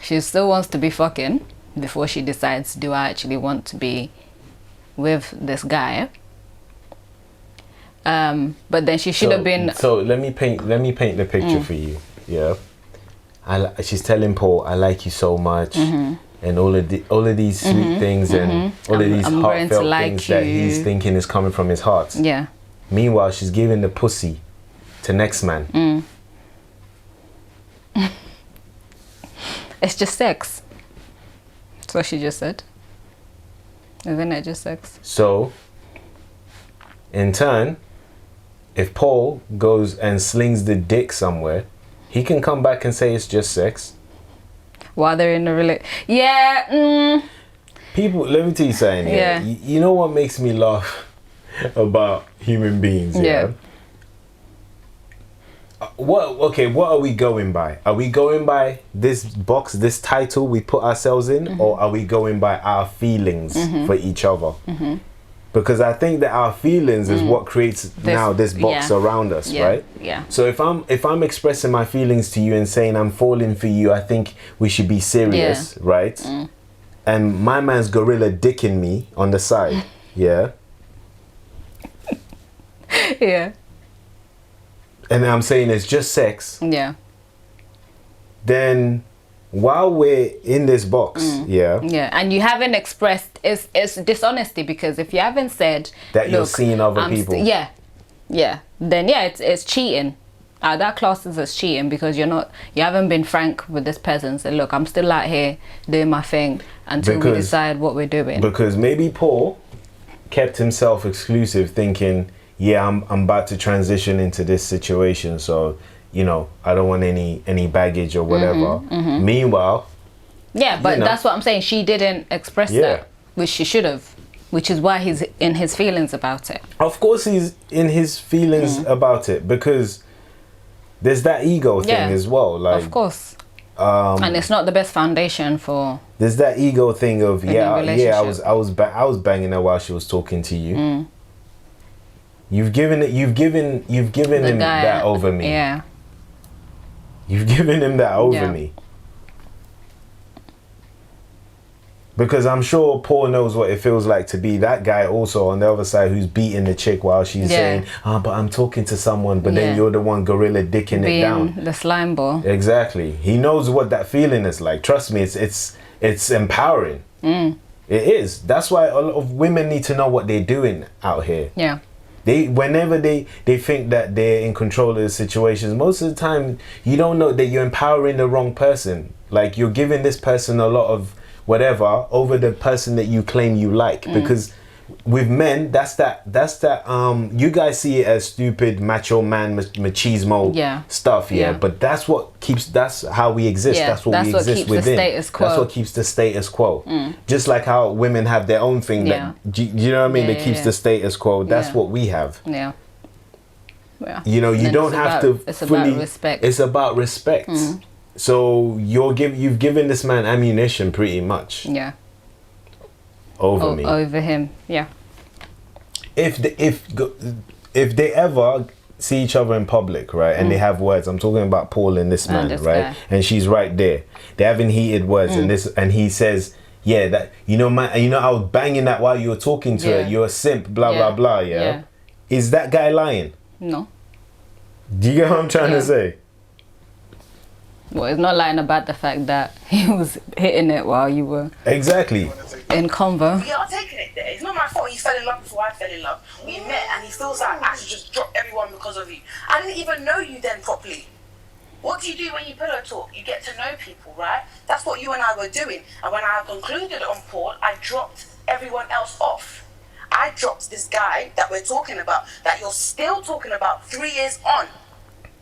she still wants to be fucking before she decides, do I actually want to be with this guy? But then she should have been. So let me paint the picture for you. Yeah, she's telling Paul, "I like you so much," and all of these sweet things and all of these I'm going to heartfelt like things that he's you. thinking is coming from his heart. Yeah. Meanwhile, she's giving the pussy to next man. It's just sex. That's what she just said. Isn't it just sex? So, in turn, if Paul goes and slings the dick somewhere, he can come back and say it's just sex. While they're in a relationship. Yeah. People, let me tell you something. Yeah. Yeah. You know what makes me laugh about human beings? Yeah. What are we going by? Are we going by this box, this title we put ourselves in, or are we going by our feelings for each other? Because I think that our feelings is what creates this box around us, right? Yeah. So if I'm expressing my feelings to you and saying I'm falling for you, I think we should be serious, right? And my man's gorilla dicking me on the side, yeah. Yeah. And I'm saying it's just sex. Yeah. Then while we're in this box, Yeah. And you haven't expressed, it's dishonesty, because if you haven't said that you're "Look, seeing other I'm people. Then it's cheating. That classes as cheating, because you haven't been frank with this person. Say, look, I'm still out here doing my thing until we decide what we're doing. Because maybe Paul kept himself exclusive, thinking, yeah, I'm about to transition into this situation, so I don't want any baggage or whatever. Meanwhile, yeah, but that's what I'm saying. She didn't express that. which she should have, which is why he's in his feelings about it. Of course he's in his feelings about it, because there's that ego thing as well. Like, of course. And it's not the best foundation for. There's that ego thing of I was banging her while she was talking to you. You've given him that over me. Yeah. You've given him that over me. Because I'm sure Paul knows what it feels like to be that guy also on the other side who's beating the chick while she's saying, but I'm talking to someone, but then you're the one gorilla dicking it down. The slime ball. Exactly. He knows what that feeling is like. Trust me, it's empowering. It is. That's why a lot of women need to know what they're doing out here. Yeah. Whenever they think that they're in control of the situations, most of the time you don't know that you're empowering the wrong person. Like, you're giving this person a lot of whatever over the person that you claim you like. Because with men, that's that you guys see it as stupid macho man machismo stuff, but that's how we exist. That's what we exist within. That's what keeps the status quo. Just like how women have their own thing that you know what I mean, that keeps the status quo. That's what we have. You know, you don't have to fully. About respect. It's about respect. So you've given this man ammunition pretty much. Yeah. Over me. Over him. Yeah. If they ever see each other in public, right, and they have words, I'm talking about Paul and this man, right, and she's right there. They're having heated words, and he says, "Yeah, that I was banging that while you were talking to her. You're a simp, blah blah blah." Yeah. Is that guy lying? No. Do you get what I'm trying to say? Well, it's not lying about the fact that he was hitting it while you were exactly in convo. We are taking it there. It's not my fault he fell in love before I fell in love. We met and he feels like I should just drop everyone because of you. I didn't even know you then properly. What do you do when you pillow talk? You get to know people, right? That's what you and I were doing. And when I concluded on Paul, I dropped everyone else off. I dropped this guy that we're talking about, that you're still talking about 3 years on.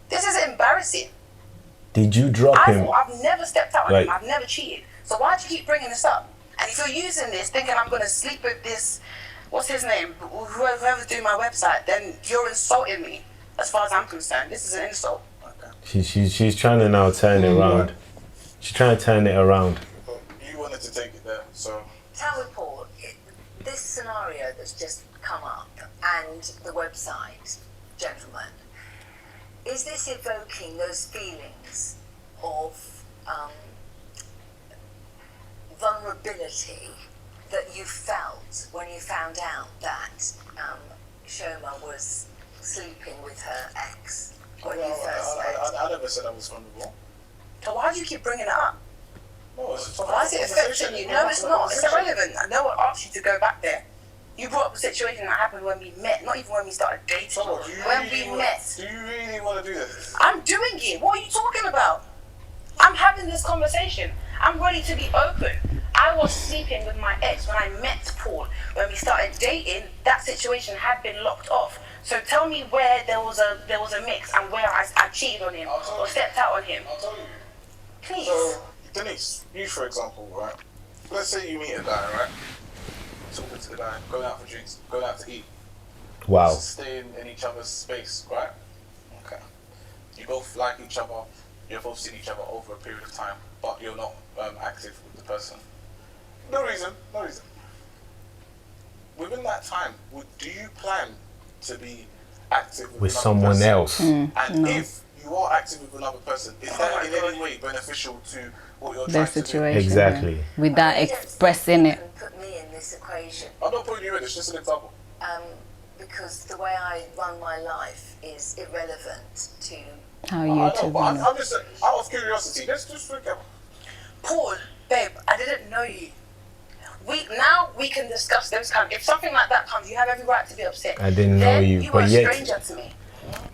This is embarrassing. Did you drop him? I've never stepped out on him. I've never cheated. So why do you keep bringing this up? And if you're using this, thinking I'm going to sleep with this, what's his name? Whoever's doing my website, then you're insulting me. As far as I'm concerned, this is an insult. Okay. She's trying to now turn it around. She's trying to turn it around. You wanted to take it there, so. Tell me, Paul, this scenario that's just come up and the website, gentlemen, is this evoking those feelings of vulnerability that you felt when you found out that Shoma was sleeping with her ex when you first met? I never said I was vulnerable. So why do you keep bringing it up? No, why is it affecting you? No, it's not. It's irrelevant. No one asked you to go back there. You brought up a situation that happened when we met, not even when we started dating. When we met. Do you really want to do this? I'm doing it. What are you talking about? I'm having this conversation. I'm ready to be open. I was sleeping with my ex when I met Paul. When we started dating, that situation had been locked off. So tell me where there was a mix and where I cheated on him or stepped out on him. I'll tell you. Please. So, Denise, you for example, right? Let's say you meet a guy, right? Talking to the guy, going out for drinks, going out to eat. Wow. Staying in each other's space, right? Okay. You both like each other, you've both seen each other over a period of time, but you're not active with the person. No reason. Within that time, do you plan to be active with someone person? else? And if you are active with another person, is that in any way beneficial to what you're trying to do? Exactly. Yeah. Without expressing it. Put me in this equation. I'm not putting you in, it's just an example. Because the way I run my life is irrelevant to how you to run it. I'm just out of curiosity. Let's just forget. Paul, babe, I didn't know you. We can discuss those kind. If something like that comes, you have every right to be upset. I didn't know you, you were a stranger to me.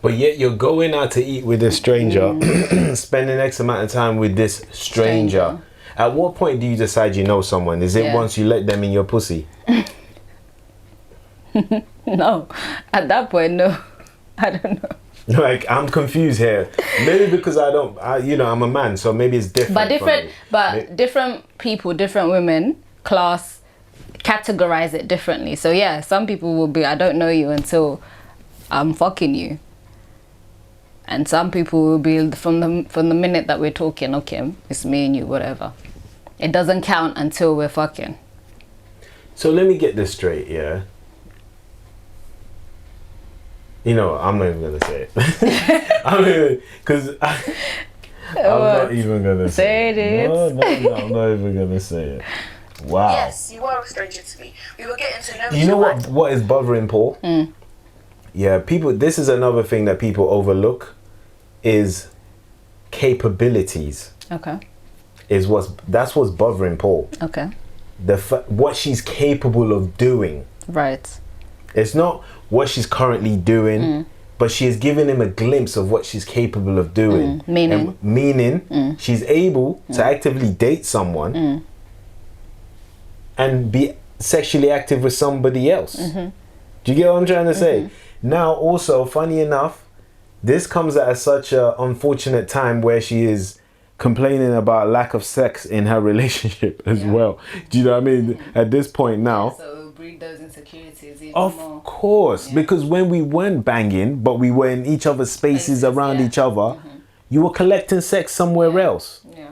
But yet you're going out to eat with a stranger, spending X amount of time with this stranger. At what point do you decide you know someone? Is it once you let them in your pussy? No, at that point, no. I don't know. Like, I'm confused here. Maybe because I'm a man, so maybe it's different. But different people, different women, class categorize it differently. So yeah, some people will be, I don't know you until I'm fucking you. And some people will be from the minute that we're talking, okay, it's me and you, whatever. It doesn't count until we're fucking. So let me get this straight, yeah. You know, I'm not even gonna say it. I'm not even gonna say it. No, I'm not even gonna say it. Wow. Yes, you were a stranger to me. We were getting to know each other. You know what is bothering Paul? Yeah, people. This is another thing that people overlook, is capabilities. Okay. That's what's bothering Paul. Okay. What she's capable of doing. Right. It's not what she's currently doing, but she has given him a glimpse of what she's capable of doing. Meaning she's able to actively date someone and be sexually active with somebody else. Do you get what I'm trying to say? Now, also, funny enough, this comes at such an unfortunate time where she is complaining about lack of sex in her relationship as well. Do you know what I mean? At this point now. So it will breed those insecurities even Of more. course, because when we weren't banging, but we were in each other's spaces around each other, you were collecting sex somewhere else. Yeah.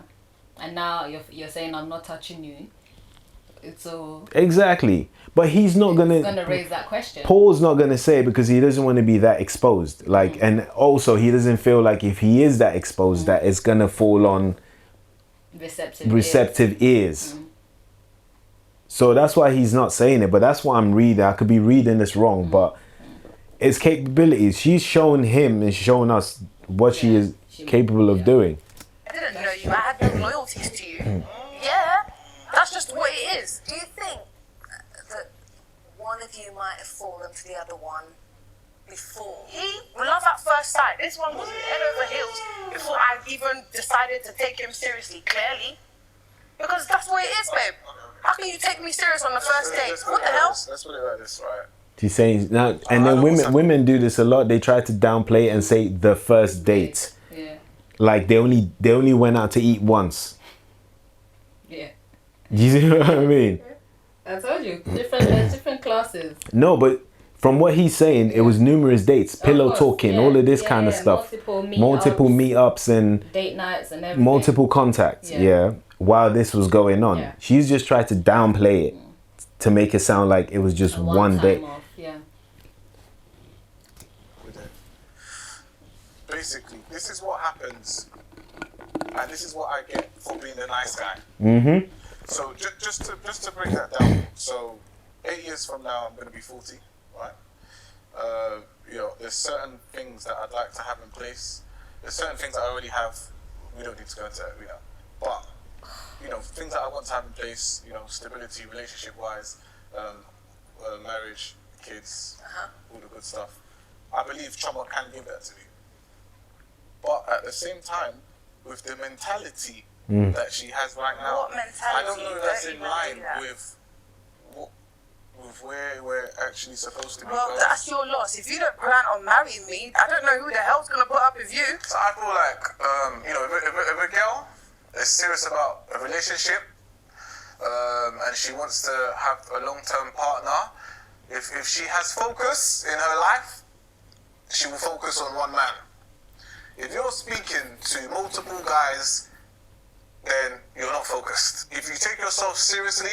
And now you're saying I'm not touching you. It's all... Exactly. But he's not gonna raise that question. Paul's not gonna say it because he doesn't want to be that exposed. Like, and also he doesn't feel like if he is that exposed, that it's gonna fall on receptive ears. So that's why he's not saying it. But that's what I'm reading. I could be reading this wrong, but it's capabilities. She's shown him and shown us what she is capable of doing. I didn't know you. I had no loyalties to you. Yeah, that's just what it is. Do you think that one of you might have fallen for the other one before? Love at first sight. This one was head over heels before I even decided to take him seriously, clearly. Because that's what it is, babe. How can you take me serious on the first date? What the hell? Let's put it like this, right? She's saying now, and then women do this a lot. They try to downplay it and say the first date. Yeah. Like they only went out to eat once. Yeah. You see what I mean? I told you, different classes. No, but from what he's saying, it was numerous dates, pillow talking, all of this kind of stuff, multiple meetups and date nights and everything, multiple contacts. Yeah. While this was going on, she's just tried to downplay it to make it sound like it was just one date. Basically, this is what happens, and this is what I get for being a nice guy. So just to break that down. So 8 years from now, I'm going to be 40, right? You know, there's certain things that I'd like to have in place. There's certain things I already have. We don't need to go into that, you know. But you know, things that I want to have in place. You know, stability, relationship-wise, marriage, kids, all the good stuff. I believe Choma can give that to me. But at the same time, with the mentality that she has right now, What mentality? I don't know if that's in Don't even line do that. with where we're actually supposed to be Well, going. that's your loss. If you don't plan on marrying me, I don't know who the hell's gonna put up with you. So I feel like, you know, if a girl is serious about a relationship, and she wants to have a long-term partner, if she has focus in her life, she will focus on one man. If you're speaking to multiple guys, then you're not focused. If you take yourself seriously,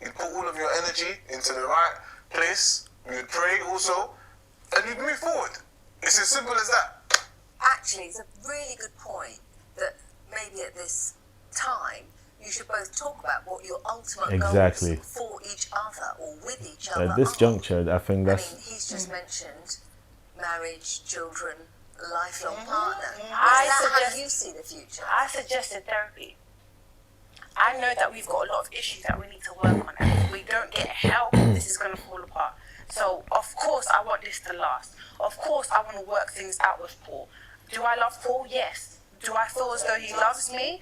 you put all of your energy into the right place, you pray also, and you move forward. It's as simple as that. Actually, it's a really good point that maybe at this time you should both talk about what your ultimate Exactly. goals for each other or with each other At this are. juncture, I think I that's mean, he's just mentioned marriage, children, lifelong partner. Is I that how suggest- you see the future? I suggested therapy. I know that we've got a lot of issues that we need to work on, and if we don't get help, this is going to fall apart. So, of course, I want this to last. Of course, I want to work things out with Paul. Do I love Paul? Yes. Do I feel as though he loves me?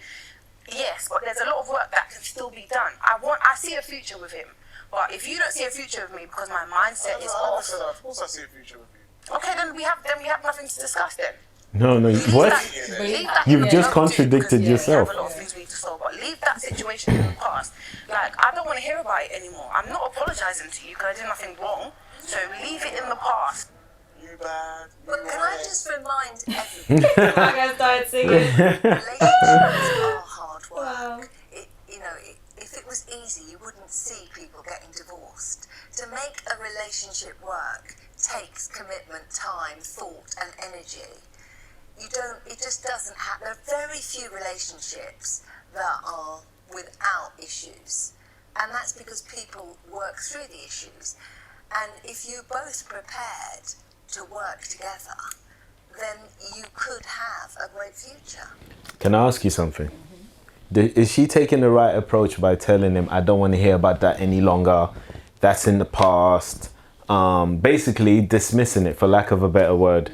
Yes, but there's a lot of work that can still be done. I see a future with him. But if you don't see a future with me because my mindset is off, Of course I see a future with you. okay, then we have nothing to discuss then. No, what? Leave that You've in just the contradicted because, yourself. We have a lot of things we need to solve, but leave that situation in the past. Like, I don't want to hear about it anymore. I'm not apologising to you because I did nothing wrong. So leave it in the past. You bad. But can I just remind everybody, I guys started singing. relationships are hard work. Wow. If it was easy, you wouldn't see people getting divorced. To make a relationship work takes commitment, time, thought, and energy. It just doesn't happen. There are very few relationships that are without issues. And that's because people work through the issues. And if you're both prepared to work together, then you could have a great future. Can I ask you something? Is she taking the right approach by telling him, I don't want to hear about that any longer, that's in the past, basically dismissing it, for lack of a better word?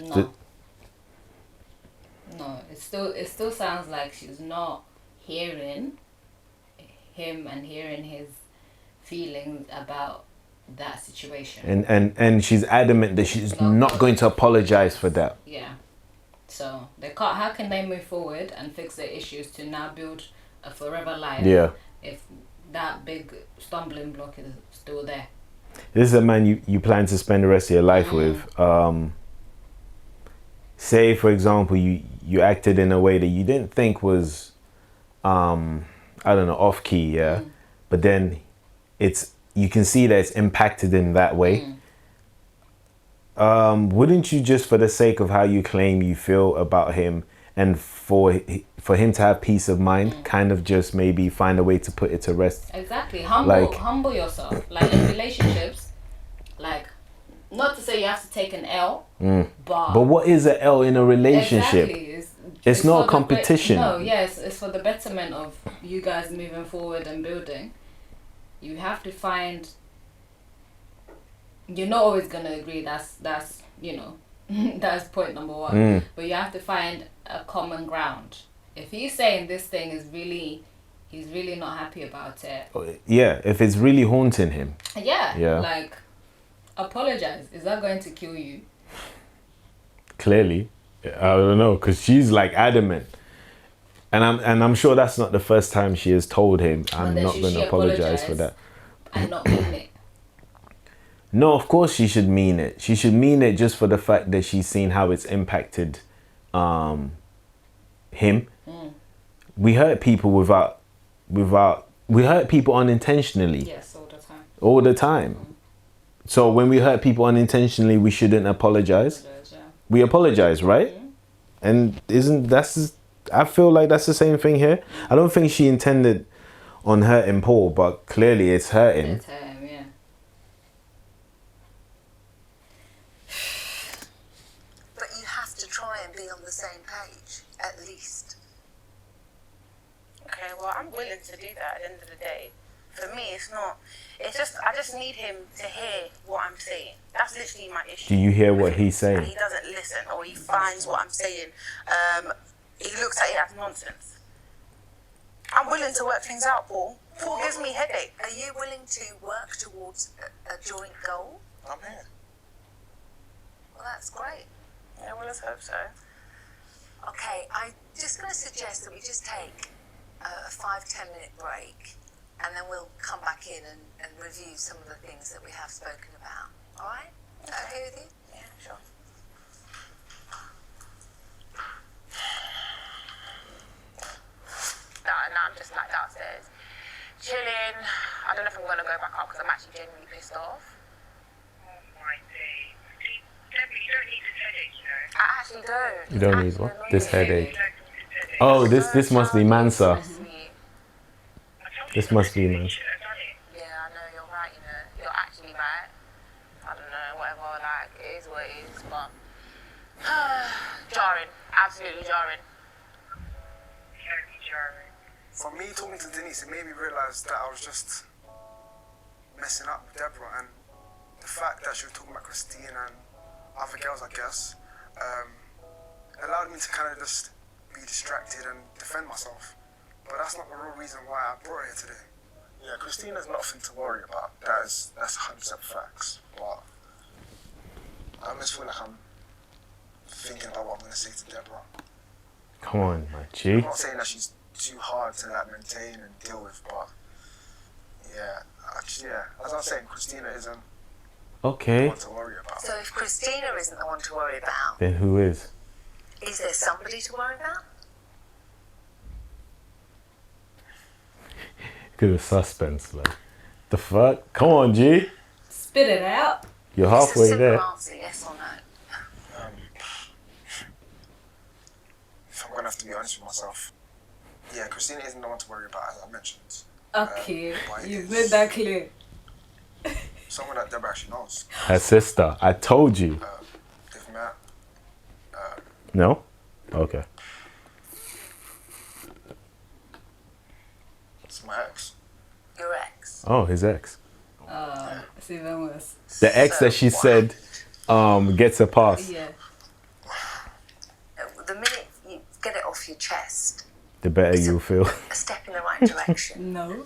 No, it still sounds like she's not hearing him and hearing his feelings about that situation. And she's adamant that she's not going to apologize for that. Yeah. So they can't. How can they move forward and fix their issues to now build a forever life? Yeah. If that big stumbling block is still there. This is a man you plan to spend the rest of your life with. Say, for example, you acted in a way that you didn't think was, I don't know, off key, yeah. But then you can see that it's impacted in that way. Wouldn't you, just for the sake of how you claim you feel about him and for him to have peace of mind, kind of just maybe find a way to put it to rest? Exactly. Humble yourself. Like in relationships, like, not to say you have to take an L, but what is an L in a relationship? Exactly. It's not a competition. Yes, it's for the betterment of you guys moving forward and building. You have to find. You're not always gonna agree. That's that's point number one. But you have to find a common ground. If he's saying this thing is he's really not happy about it. Yeah, if it's really haunting him. Yeah. Like, apologize. Is that going to kill you? Clearly, I don't know, because she's like adamant, and I'm sure that's not the first time she has told him, I'm not going to apologize for that. And not mean it. No, of course she should mean it. She should mean it just for the fact that she's seen how it's impacted him. We hurt people we hurt people unintentionally. Yes, all the time. All the time. So when we hurt people unintentionally, we shouldn't apologize. We apologize, right? And I feel like that's the same thing here. I don't think she intended on hurting Paul, but clearly it's hurting. It's him, yeah. But you have to try and be on the same page, at least. Okay, well, I'm willing to do that at the end of the day. For me, I just need him to hear what I'm saying. That's literally my issue. Do you hear what he's And saying? he doesn't listen, or he finds what I'm saying. He looks at it as nonsense. I'm willing to work things out, Paul. Paul gives me headache. Are you willing to work towards a joint goal? I'm here. Well, that's great. Yeah, well, let's hope so. Okay, I'm just going to suggest that we just take a 5-10 minute break, and then we'll come back in and review some of the things that we have spoken about. All right? Is that okay with you? Yeah, sure. Now I'm just like downstairs, chilling. I don't know if I'm going to go back up because I'm actually genuinely pissed off. Oh my days. See, Debbie, you don't need this headache, you know. I actually don't. You don't need what? This headache. You don't need this headache. Oh, this must be Mansa. I told you This must be you Mansa. should have done it. Yeah, I know, you're right, you're actually right. I don't know, whatever, like, it is what it is, but jarring, absolutely jarring. Very jarring. For me, talking to Denise, it made me realise that I was just messing up with Deborah, and the fact that she was talking about Christine and other girls, I guess, allowed me to kind of just be distracted and defend myself. But that's not the real reason why I brought her here today. Yeah, Christina's nothing to worry about. That's 100% facts. But I just feel like I'm thinking about what I'm gonna say to Deborah. Come on, my G. I'm not saying that she's too hard to like maintain and deal with, but yeah, actually, yeah. As I was saying, Christina isn't the Okay. one to worry about. So if Christina isn't the one to worry about, Then who is? is there somebody to worry about? Look at the suspense, like. The fuck? Come on, G. Spit it out. You're It's a halfway simple there. answer, yes or no. I'm gonna have to be honest with myself. Yeah, Christina isn't the one to worry about, as I mentioned. Okay, But it you've is made that clear. someone that Deborah actually knows. Her sister. I told you. They've met. No? Okay. It's my ex. Your ex. Oh, his ex. It's even worse. The ex that she said gets a pass. Yeah. The minute you get it off your chest, The better you'll feel. a step in the right direction. No.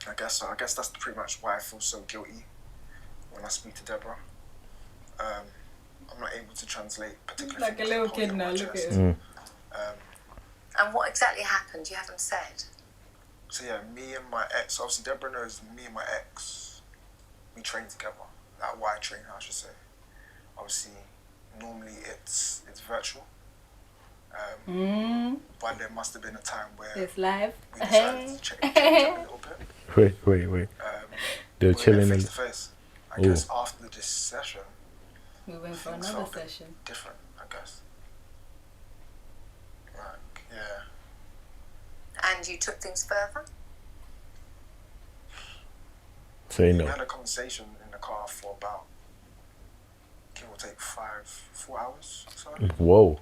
I guess so. I guess that's pretty much why I feel so guilty when I speak to Deborah. I'm not able to translate particularly Like a little kid now, look at Mm. it. And what exactly happened? You haven't said. So yeah, me and my ex. Obviously, Deborah knows me and my ex. We train together. Like why I train her, I should say. Obviously, normally it's virtual. But there must have been a time where It's live. we decided to change up a little bit. Wait. They're We chilling went in. face to face. I Ooh. guess after this session, We went for things another felt a bit session. different. I guess. Like yeah. And you took things further? Say We no. had a conversation in the car for about, give or take 4 hours or so. Whoa.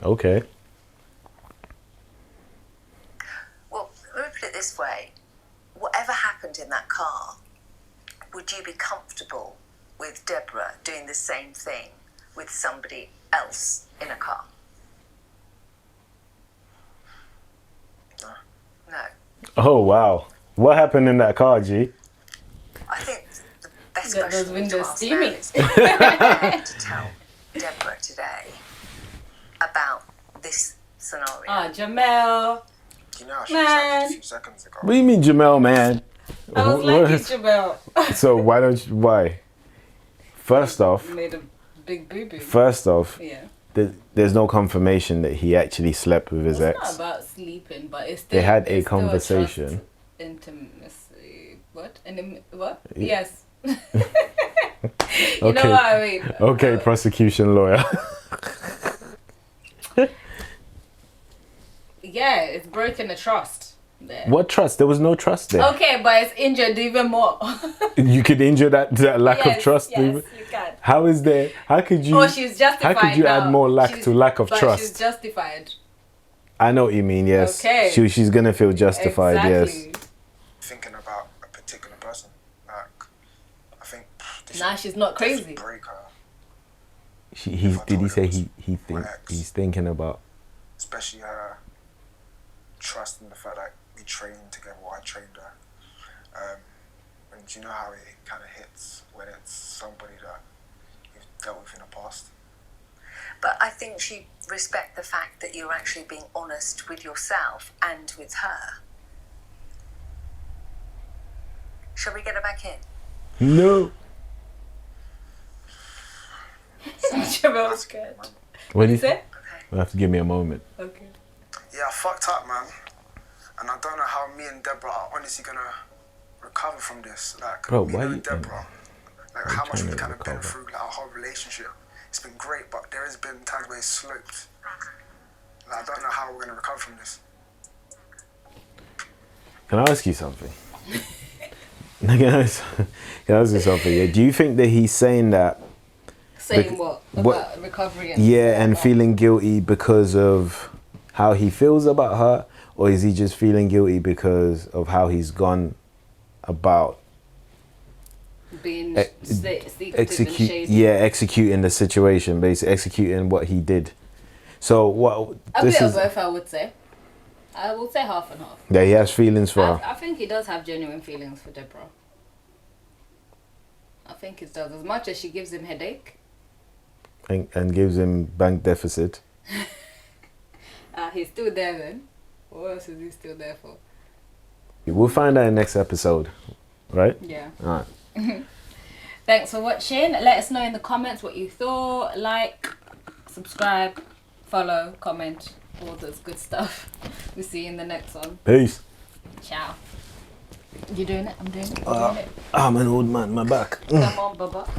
Okay. Well, let me put it this way. Whatever happened in that car, would you be comfortable with Deborah doing the same thing with somebody else in a car? No. No. Oh, wow. What happened in that car, G? I think the best Get those question to windows ask steamy. now is to tell Deborah today about this scenario. Ah, Jamel. You know, she Man. was a few seconds ago. What do you mean, Jamel, man? I was like it, Jamel. So why? First off, Made a big boo boo. yeah. Yeah. There's no confirmation that he actually slept with his It's not ex. about sleeping, but it's still. They had a it's still conversation. trust intimacy. What? What? Yeah. Yes. You know what I mean? Okay, prosecution lawyer. Yeah, it's broken the trust there. What trust? There was no trust there. Okay, but it's injured even more. You could injure that lack of Yes, trust. Yes, even. you can. How is there? How could you? Or she's justified. How could you now. add more lack She's- to lack of but trust? She's justified. I know what you mean. Yes. Okay. She's gonna feel justified. Exactly. Yes. Thinking about a particular person. Like, I think this Nah, she's not this crazy. break her, Did he say he's thinking about? especially her trust in the fact that we trained together, or I trained her. And you know how it kind of hits when it's somebody that you've dealt with in the past. But I think she respect the fact that you're actually being honest with yourself and with her. Shall we get her back in? No. Jamel's scared. What do you Is it? Okay. You'll have to give me a moment. Okay. Yeah, I fucked up, man. And I don't know how me and Deborah are honestly gonna recover from this. Like, Bro, me why and you- Deborah, like Why you how much trying we've to kind of been recover? through, like our whole relationship. It's been great, but there has been times where it's sloped. Like, I don't know how we're gonna recover from this. Can I ask you something? Can I ask you something? Yeah. Do you think that he's saying that? Saying what? what- About recovery and Yeah, and feeling guilty because of how he feels about her, or is he just feeling guilty because of how he's gone about being Ex- secretive and shady. executing the situation, basically executing what he did. So what A this bit of is both, I would say. I would say half and half. that he has feelings for her. I think he does have genuine feelings for Deborah. I think he does. As much as she gives him headache, and gives him bank deficit. He's still there then. What else is he still there for? We'll find out in next episode, right? Yeah. All right. Thanks for watching. Let us know in the comments what you thought. Like, subscribe, follow, comment, all those good stuff. We'll see you in the next one. Peace. Ciao. You doing it? I'm doing it. I'm doing it. I'm an old man. My back. Come on, Baba.